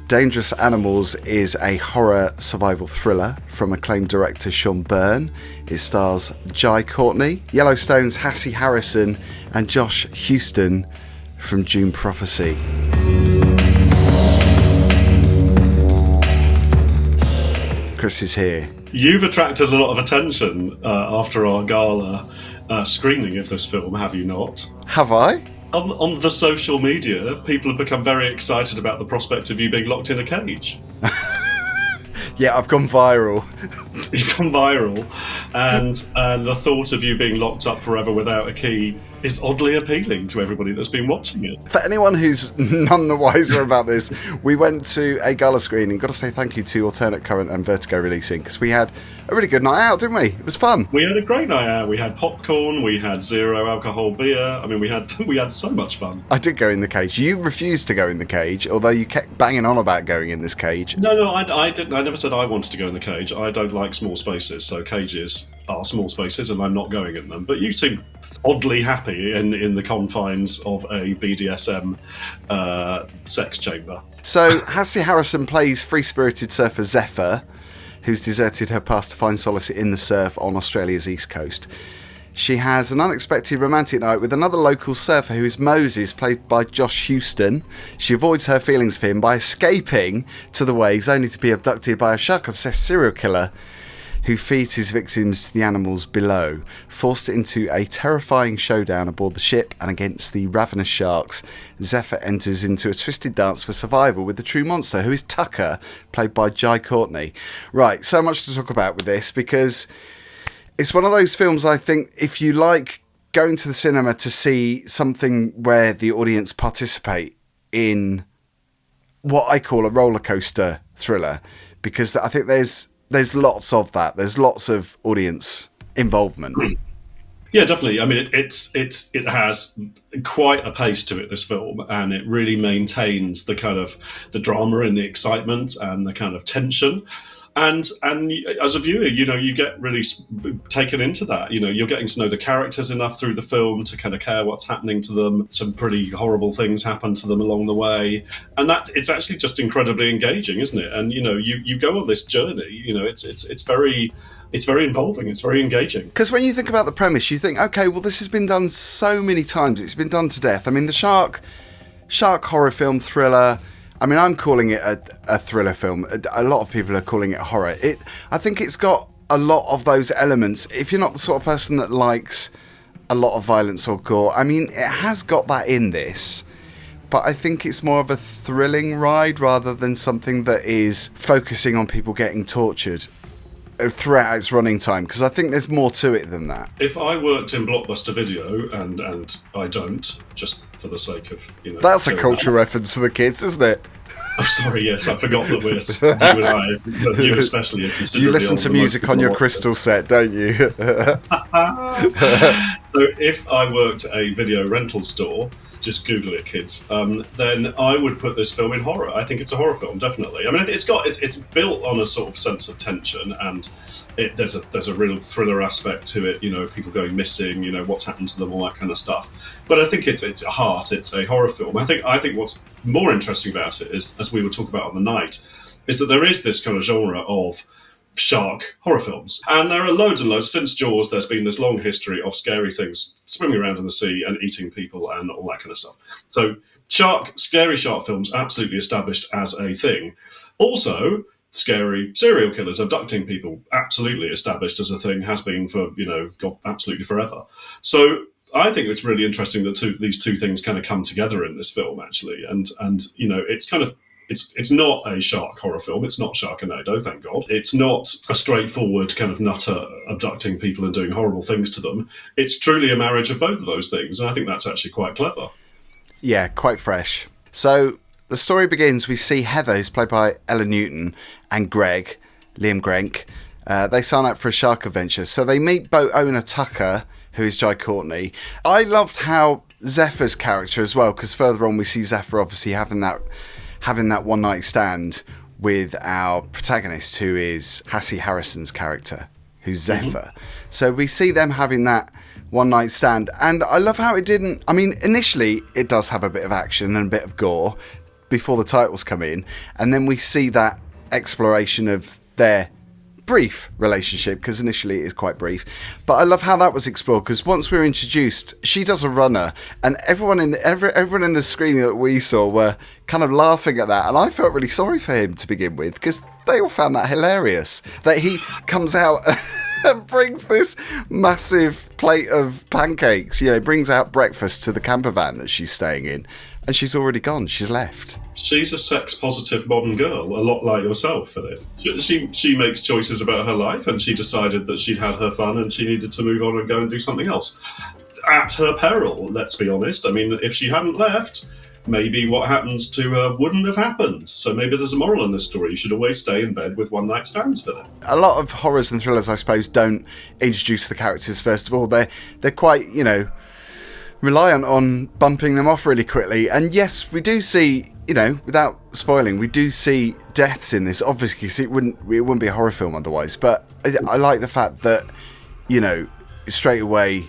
Dangerous Animals is a horror survival thriller from acclaimed director Sean Byrne. It stars Jai Courtney, Yellowstone's Hassie Harrison, and Josh Huston from Dune Prophecy. Chris is here. You've attracted a lot of attention after our gala screening of this film, have you not? Have I? On the social media, people have become very excited about the prospect of you being locked in a cage. Yeah, I've gone viral. You've gone viral, and the thought of you being locked up forever without a key is oddly appealing to everybody that's been watching it. For anyone who's none the wiser about this, we went to a gala screening. Got to say thank you to Alternate Current and Vertigo Releasing, because we had a really good night out, didn't we? It was fun. We had a great night out. We had popcorn, we had zero alcohol beer. I mean, we had so much fun. I did go in the cage. You refused to go in the cage, although you kept banging on about going in this cage. No, I didn't. I never said I wanted to go in the cage. I don't like small spaces, so cages are small spaces, and I'm not going in them. But you seem oddly happy in the confines of a BDSM sex chamber. So Hassie Harrison plays free-spirited surfer Zephyr, who's deserted her past to find solace in the surf on Australia's east coast. She has an unexpected romantic night with another local surfer who is Moses, played by Josh Huston. She avoids her feelings for him by escaping to the waves, only to be abducted by a shark-obsessed serial killer who feeds his victims to the animals below. Forced into a terrifying showdown aboard the ship and against the ravenous sharks, Zephyr enters into a twisted dance for survival with the true monster, who is Tucker, played by Jai Courtney. Right, so much to talk about with this, because it's one of those films, I think, if you like going to the cinema to see something where the audience participate in what I call a roller coaster thriller, because I think there's lots of that. There's lots of audience involvement. Yeah, definitely. I mean, it has quite a pace to it, this film, and it really maintains the kind of the drama and the excitement and the kind of tension. And as a viewer, you get really taken into that. You're getting to know the characters enough through the film to kind of care what's happening to them. Some pretty horrible things happen to them along the way, and that it's actually just incredibly engaging, isn't it? And you go on this journey. It's very involving. It's very engaging. Because when you think about the premise, you think, okay, well, this has been done so many times. It's been done to death. I mean, the shark horror film thriller. I mean, I'm calling it a thriller film. A lot of people are calling it horror. I think it's got a lot of those elements. If you're not the sort of person that likes a lot of violence or gore, I mean, it has got that in this. But I think it's more of a thrilling ride rather than something that is focusing on people getting tortured throughout its running time, because I think there's more to it than that. If I worked in Blockbuster Video, and I don't, just for the sake of that's a cultural reference for the kids, isn't it? Oh, sorry, yes, I forgot that you and I, you especially, you listen to music on your Crystal set, don't you? So if I worked a video rental store, just Google it, kids, then I would put this film in horror. I think it's a horror film, definitely. I mean, it's built on a sort of sense of tension, and there's a real thriller aspect to it. People going missing, what's happened to them, all that kind of stuff. But I think it's at heart, it's a horror film. I think what's more interesting about it is, as we were talking about on the night, is that there is this kind of genre of shark horror films, and there are loads and loads. Since Jaws, there's been this long history of scary things swimming around in the sea and eating people and all that kind of stuff. So scary shark films absolutely established as a thing. Also, scary serial killers abducting people, absolutely established as a thing, has been for God, absolutely forever. So I think it's really interesting that these two things kind of come together in this film, actually, and it's kind of. It's not a shark horror film. It's not Sharknado, thank God. It's not a straightforward kind of nutter abducting people and doing horrible things to them. It's truly a marriage of both of those things, and I think that's actually quite clever. Yeah, quite fresh. So the story begins, we see Heather, who's played by Ella Newton, and Greg, Liam Grenk. They sign up for a shark adventure. So they meet boat owner Tucker, who is Jai Courtney. I loved how Zephyr's character as well, because further on we see Zephyr obviously having that one night stand with our protagonist, who is Hassie Harrison's character, who's Zephyr. So we see them having that one night stand, and I love how it didn't. I mean, initially it does have a bit of action and a bit of gore, before the titles come in, and then we see that exploration of their brief relationship, because initially it is quite brief, but I love how that was explored, because once we were introduced, she does a runner, and everyone in the screening that we saw were kind of laughing at that, and I felt really sorry for him to begin with, because they all found that hilarious, that he comes out and brings this massive plate of pancakes, brings out breakfast to the camper van that she's staying in, and she's already gone. She's left. She's a sex-positive modern girl, a lot like yourself, Philip. She makes choices about her life, and she decided that she'd had her fun and she needed to move on and go and do something else. At her peril, let's be honest. I mean, if she hadn't left, maybe what happens to her wouldn't have happened. So maybe there's a moral in this story. You should always stay in bed with one-night stands, Philip. A lot of horrors and thrillers, I suppose, don't introduce the characters first of all. They're quite, reliant on bumping them off really quickly. And yes, we do see, without spoiling, we do see deaths in this, obviously, because it wouldn't be a horror film otherwise. But I like the fact that, straight away,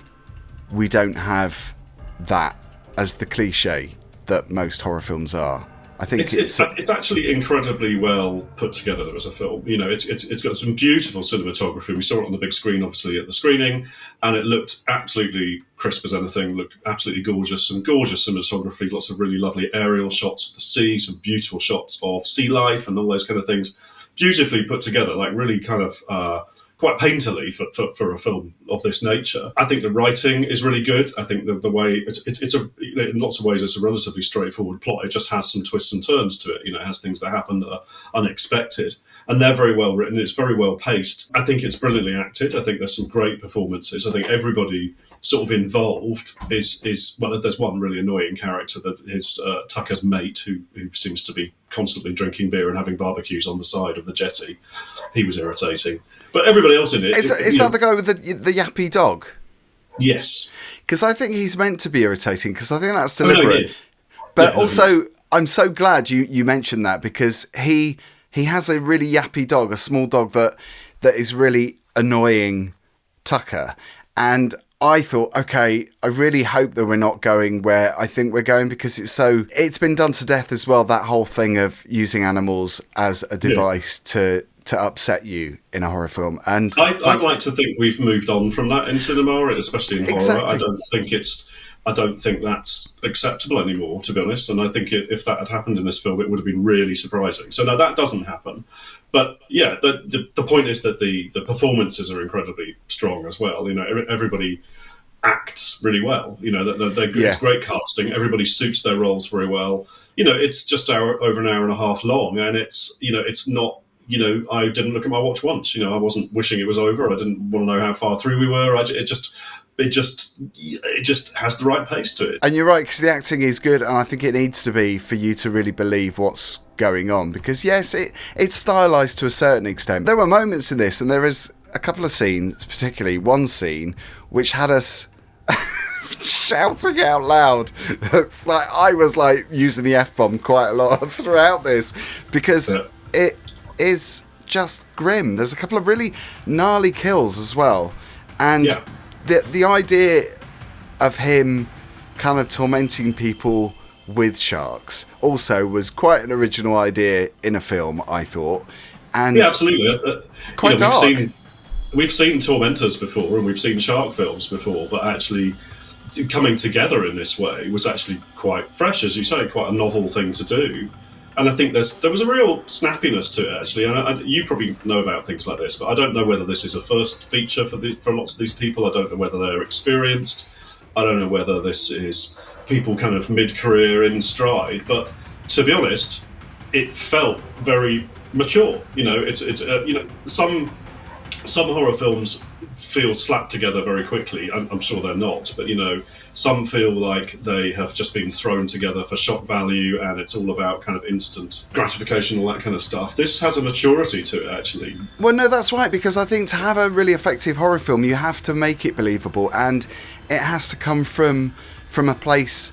we don't have that as the cliche that most horror films are. I think it's actually incredibly well put together as a film. It's got some beautiful cinematography. We saw it on the big screen, obviously, at the screening, and it looked absolutely crisp as anything. Looked absolutely gorgeous, some gorgeous cinematography. Lots of really lovely aerial shots of the sea, some beautiful shots of sea life, and all those kind of things. Beautifully put together, like really kind of quite painterly for a film of this nature. I think the writing is really good. I think the way it's in lots of ways it's a relatively straightforward plot. It just has some twists and turns to it. It has things that happen that are unexpected, and they're very well written. It's very well paced. I think it's brilliantly acted. I think there's some great performances. I think everybody sort of involved is well. There's one really annoying character that is Tucker's mate, who seems to be constantly drinking beer and having barbecues on the side of the jetty. He was irritating. But everybody else in it... Is that the guy with the yappy dog? Yes. Because I think he's meant to be irritating, because I think that's deliberate. No, he is. But also, I'm so glad you mentioned that, because he has a really yappy dog, a small dog that is really annoying Tucker. And I thought, okay, I really hope that we're not going where I think we're going, because it's been done to death as well, that whole thing of using animals as a device to upset you in a horror film. And I'd like to think we've moved on from that in cinema, especially in horror. I don't think that's acceptable anymore, to be honest. And I think if that had happened in this film, it would have been really surprising. So no, that doesn't happen. But yeah, the point is that the performances are incredibly strong as well. Everybody acts really well. It's great casting. Everybody suits their roles very well. It's just over an hour and a half long, and it's not. I didn't look at my watch once. I wasn't wishing it was over. I didn't want to know how far through we were. It just has the right pace to it. And you're right, because the acting is good, and I think it needs to be for you to really believe what's going on. Because yes, it's stylized to a certain extent. There were moments in this, and there is a couple of scenes, particularly one scene, which had us shouting out loud. It's like I was using the F-bomb quite a lot throughout this, because it is just grim. There's a couple of really gnarly kills as well, and the idea of him kind of tormenting people with sharks also was quite an original idea in a film, I thought. And yeah, absolutely. Quite dark. We've seen tormentors before, and we've seen shark films before, but actually coming together in this way was actually quite fresh, as you say, quite a novel thing to do. And I think there was a real snappiness to it, actually. And you probably know about things like this, but I don't know whether this is a first feature for lots of these people. I don't know whether they're experienced. I don't know whether this is people kind of mid-career in stride. But to be honest, it felt very mature. Some horror films feel slapped together very quickly. I'm sure they're not, but some feel like they have just been thrown together for shock value, and it's all about kind of instant gratification, all that kind of stuff. This has a maturity to it, actually. Well, no, that's right, because I think to have a really effective horror film, you have to make it believable, and it has to come from a place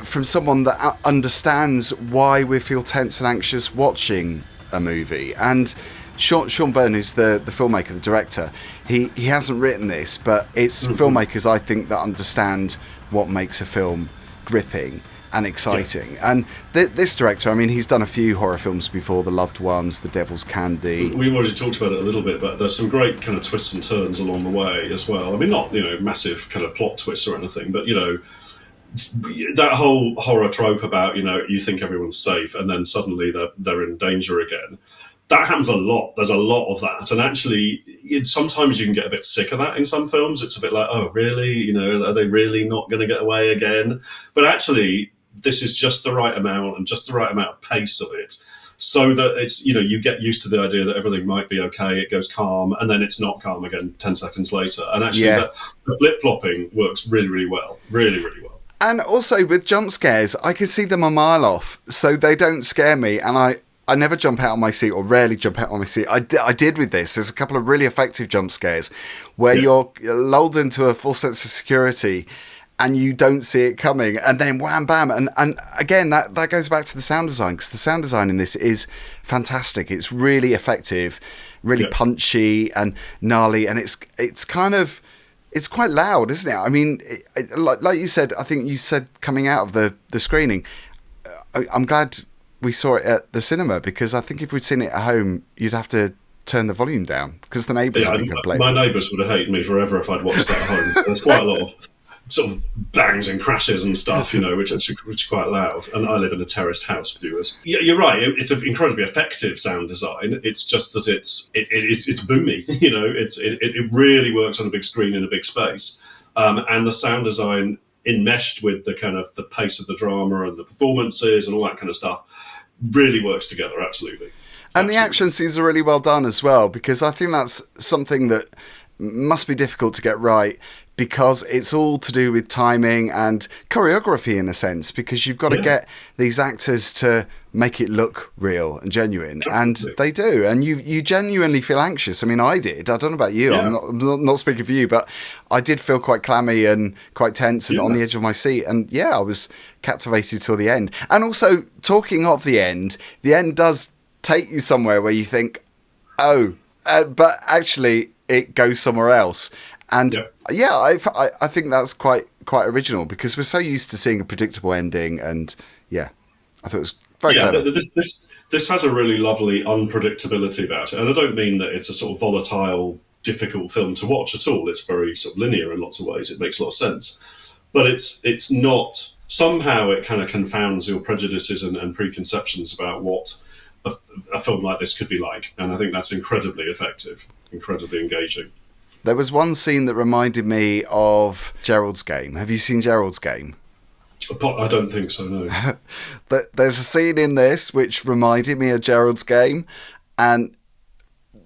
from someone that understands why we feel tense and anxious watching a movie. And Sean Byrne, who's the filmmaker, the director, he hasn't written this, but it's filmmakers, I think, that understand what makes a film gripping. and exciting. And this director, I mean, he's done a few horror films before, The Loved Ones, The Devil's Candy. We've already talked about it a little bit, but there's some great kind of twists and turns along the way as well. I mean, not, massive kind of plot twists or anything, but, that whole horror trope about, you think everyone's safe and then suddenly they're in danger again. That happens a lot. There's a lot of that. And actually, sometimes you can get a bit sick of that in some films. It's a bit like, oh, really? Are they really not going to get away again? But actually, this is just the right amount and just the right amount of pace of it, so that it's, you get used to the idea that everything might be okay, it goes calm, and then it's not calm again 10 seconds later. And actually, the flip-flopping works really, really well. Really, really well. And also, with jump scares, I can see them a mile off, so they don't scare me, and I never jump out of my seat, or rarely jump out of my seat. I did with this. There's a couple of really effective jump scares where you're lulled into a full sense of security and you don't see it coming, and then wham bam. And again, that goes back to the sound design, because the sound design in this is fantastic. It's really effective, really punchy and gnarly, and it's quite loud, isn't it? I mean, like you said, I think you said coming out of the screening, I'm glad we saw it at the cinema, because I think if we'd seen it at home, you'd have to turn the volume down because the neighbours would be complaining. My neighbours would have hated me forever if I'd watched that at home. There's quite a lot of sort of bangs and crashes and stuff, which is quite loud. And I live in a terraced house, viewers. Yeah, you're right. It's an incredibly effective sound design. It's just that it's boomy. It really works on a big screen in a big space, and the sound design enmeshed with the kind of the pace of the drama and the performances and all that kind of stuff really works together. Absolutely. And the action scenes are really well done as well, because I think that's something that must be difficult to get right, because it's all to do with timing and choreography in a sense, because you've got to get these actors to make it look real and genuine. Absolutely. And they do. And you genuinely feel anxious. I mean, I did. I don't know about you. Yeah. I'm not speaking for you, but I did feel quite clammy and quite tense and on the edge of my seat. And I was captivated till the end. And also, talking of the end does take you somewhere where you think, but actually it goes somewhere else. And I think that's quite original, because we're so used to seeing a predictable ending. And I thought it was very clever. This has a really lovely unpredictability about it. And I don't mean that it's a sort of volatile, difficult film to watch at all. It's very sort of linear in lots of ways. It makes a lot of sense. But it's not, somehow it kind of confounds your prejudices and preconceptions about what a film like this could be like. And I think that's incredibly effective, incredibly engaging. There was one scene that reminded me of Gerald's Game. Have you seen Gerald's Game? I don't think so, no. There's a scene in this which reminded me of Gerald's Game, and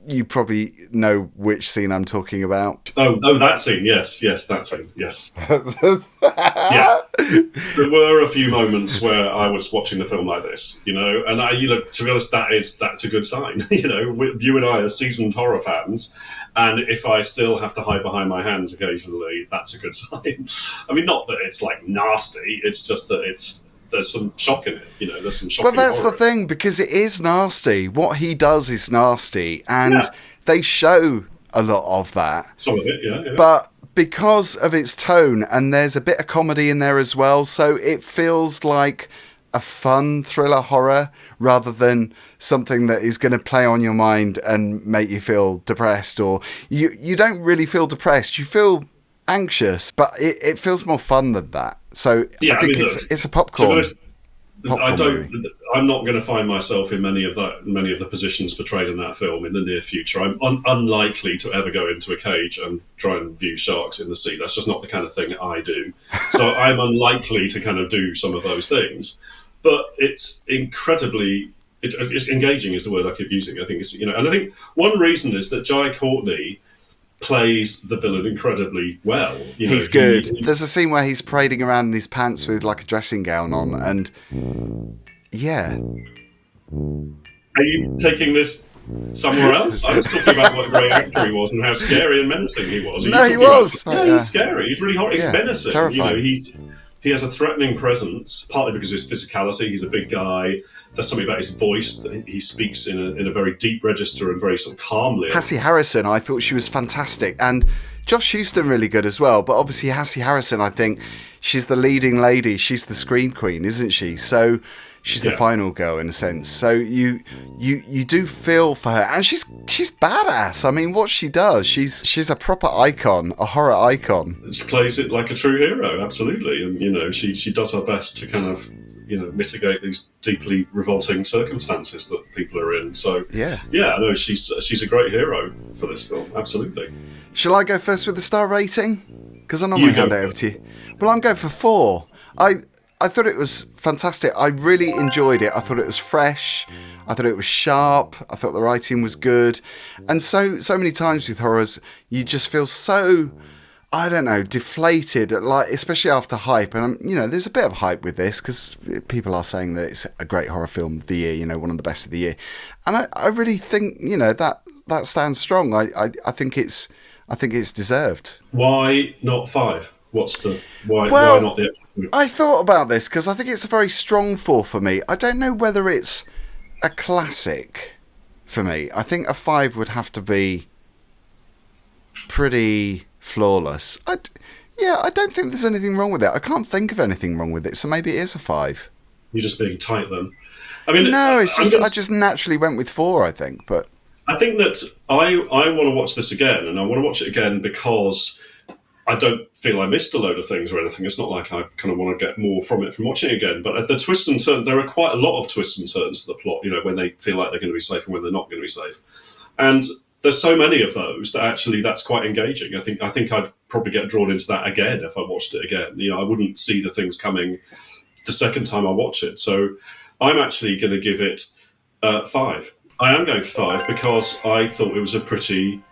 you probably know which scene I'm talking about. Oh, that scene, yes, that scene, yes. Yeah. There were a few moments where I was watching the film like this, and to be honest, that's a good sign. You and I are seasoned horror fans, and if I still have to hide behind my hands occasionally, that's a good sign. I mean, not that it's like nasty, it's just that there's some shock in it, there's some shock. But that's the thing, because it is nasty. What he does is nasty, and they show a lot of that. Some of it, yeah. But because of its tone, and there's a bit of comedy in there as well, so it feels like a fun thriller horror rather than something that is going to play on your mind and make you feel depressed. Or you don't really feel depressed, you feel anxious, but it feels more fun than that. So I think it's a popcorn. I'm not going to find myself in many of the positions portrayed in that film in the near future. I'm unlikely to ever go into a cage and try and view sharks in the sea. That's just not the kind of thing I do. So I'm unlikely to kind of do some of those things. But it's incredibly it's engaging is the word I keep using. I think it's and I think one reason is that Jai Courtney plays the villain incredibly well. He's good. There's a scene where he's parading around in his pants with like a dressing gown on, and Are you taking this somewhere else? I was talking about what a great actor he was and how scary and menacing he was. No, he was. He's scary. He's really horrible. He's menacing. Terrifying. He has a threatening presence, partly because of his physicality. He's a big guy. There's something about his voice that he speaks in a very deep register and very sort of calmly. Hassie Harrison, I thought she was fantastic, and Josh Houston really good as well. But obviously Hassie Harrison, I think she's the leading lady. She's the scream queen, isn't she? So she's the final girl in a sense. So you do feel for her, and she's badass. I mean, what she does, she's a proper icon, a horror icon. She plays it like a true hero, absolutely, and she does her best to kind of mitigate these deeply revolting circumstances that people are in. So no, she's a great hero for this film, absolutely. Shall I go first with the star rating? Because I normally hand it over to you. Well, I'm going for 4. I thought it was fantastic. I really enjoyed it. I thought it was fresh. I thought it was sharp. I thought the writing was good. And so many times with horrors, you just feel so, I don't know, deflated, like especially after hype. And there's a bit of hype with this because people are saying that it's a great horror film of the year, one of the best of the year. And I really think that stands strong. I think it's deserved. Why not 5? What's the why not the extra? I thought about this because I think it's a very strong 4 for me. I don't know whether it's a classic for me. I think a 5 would have to be pretty flawless. I don't think there's anything wrong with it. I can't think of anything wrong with it, so maybe it is a 5. You're just being tight then. I mean, no, it's just I just naturally went with 4. I think, but I think that I want to watch this again, and I want to watch it again because I don't feel I missed a load of things or anything. It's not like I kind of want to get more from it from watching it again. But the twists and turns, there are quite a lot of twists and turns to the plot, when they feel like they're going to be safe and when they're not going to be safe. And there's so many of those that actually that's quite engaging. I think I'd probably get drawn into that again if I watched it again. I wouldn't see the things coming the second time I watch it. So I'm actually going to give it 5. I am going for 5 because I thought it was a pretty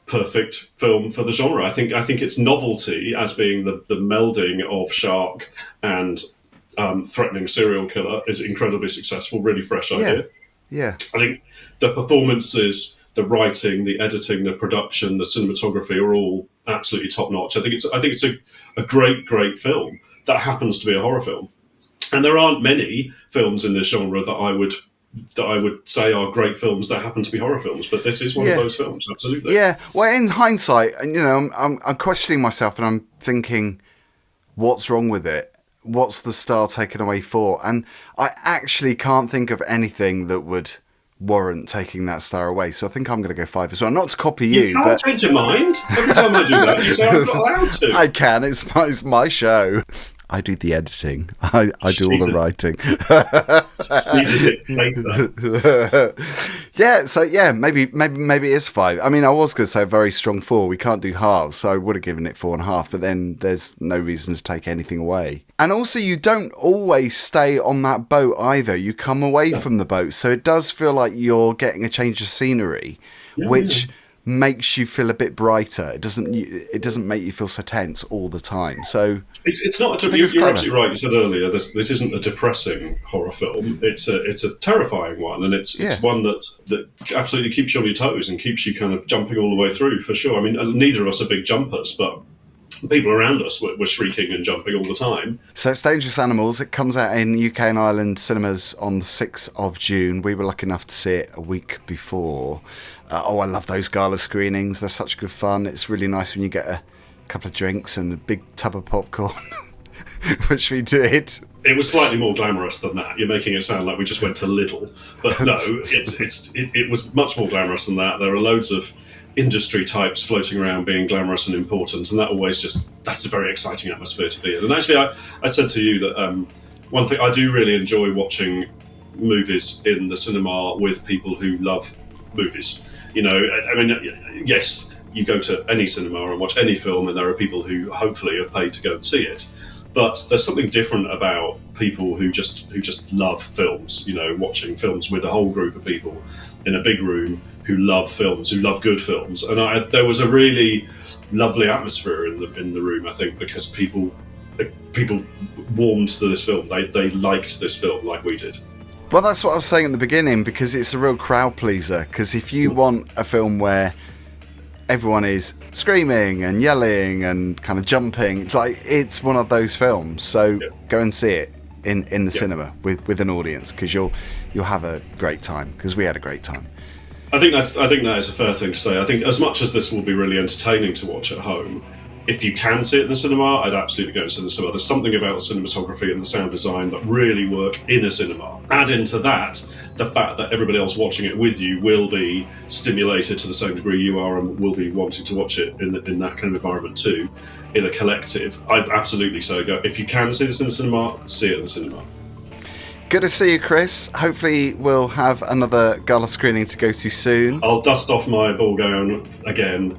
perfect film for the genre. I think its novelty as being the melding of shark and threatening serial killer is incredibly successful. Really fresh idea. Yeah. I think the performances, the writing, the editing, the production, the cinematography are all absolutely top notch. I think it's a great film that happens to be a horror film, and there aren't many films in this genre that I would say are great films that happen to be horror films, but this is one of those films, absolutely. Yeah, well, in hindsight, I'm questioning myself and I'm thinking, what's wrong with it? What's the star taken away for? And I actually can't think of anything that would warrant taking that star away. So I think I'm going to go 5 as well. Not to copy you, you can't change your mind. Every time I do that, you say I'm not allowed to. I can. It's my show. I do the editing. I do all the writing. She's a dictator. Maybe it is 5. I mean, I was going to say a very strong 4. We can't do halves, so I would have given it 4.5. But then there's no reason to take anything away. And also, you don't always stay on that boat either. You come away from the boat, so it does feel like you're getting a change of scenery, which makes you feel a bit brighter. It doesn't make you feel so tense all the time. So it's not. You're absolutely right. You said earlier this isn't a depressing horror film. It's a terrifying one, and it's one that absolutely keeps you on your toes and keeps you kind of jumping all the way through for sure. I mean, neither of us are big jumpers, but people around us were shrieking and jumping all the time. So it's Dangerous Animals. It comes out in UK and Ireland cinemas on the 6th of June. We were lucky enough to see it a week before. I love those gala screenings. They're such good fun. It's really nice when you get a couple of drinks and a big tub of popcorn, which we did. It was slightly more glamorous than that. You're making it sound like we just went to Lidl. But no, it was much more glamorous than that. There are loads of industry types floating around being glamorous and important, and that's a very exciting atmosphere to be in. And actually, I said to you that one thing I do really enjoy watching movies in the cinema with people who love movies. I mean, yes, you go to any cinema and watch any film, and there are people who hopefully have paid to go and see it. But there's something different about people who just love films. Watching films with a whole group of people in a big room who love films, who love good films, and there was a really lovely atmosphere in the room. I think because people warmed to this film. They liked this film like we did. Well, that's what I was saying at the beginning, because it's a real crowd pleaser. Because if you want a film where everyone is screaming and yelling and kind of jumping, it's one of those films. So go and see it in the cinema with an audience, because you'll have a great time. Because we had a great time. I think that is a fair thing to say. I think as much as this will be really entertaining to watch at home, If you can see it in the cinema, I'd absolutely go to the cinema. There's something about the cinematography and the sound design that really work in a cinema. Add into that the fact that everybody else watching it with you will be stimulated to the same degree you are and will be wanting to watch it in that kind of environment too, in a collective. I'd absolutely say go. If you can see this in the cinema, see it in the cinema. Good to see you, Chris. Hopefully we'll have another gala screening to go to soon. I'll dust off my ball gown again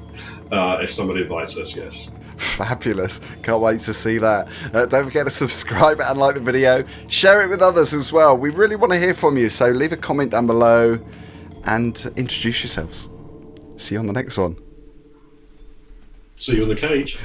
if somebody invites us, yes. Fabulous. Can't wait to see that. Don't forget to subscribe and like the video. Share it with others as well. We really want to hear from you, so leave a comment down below and introduce yourselves. See you on the next one. See you in the cage.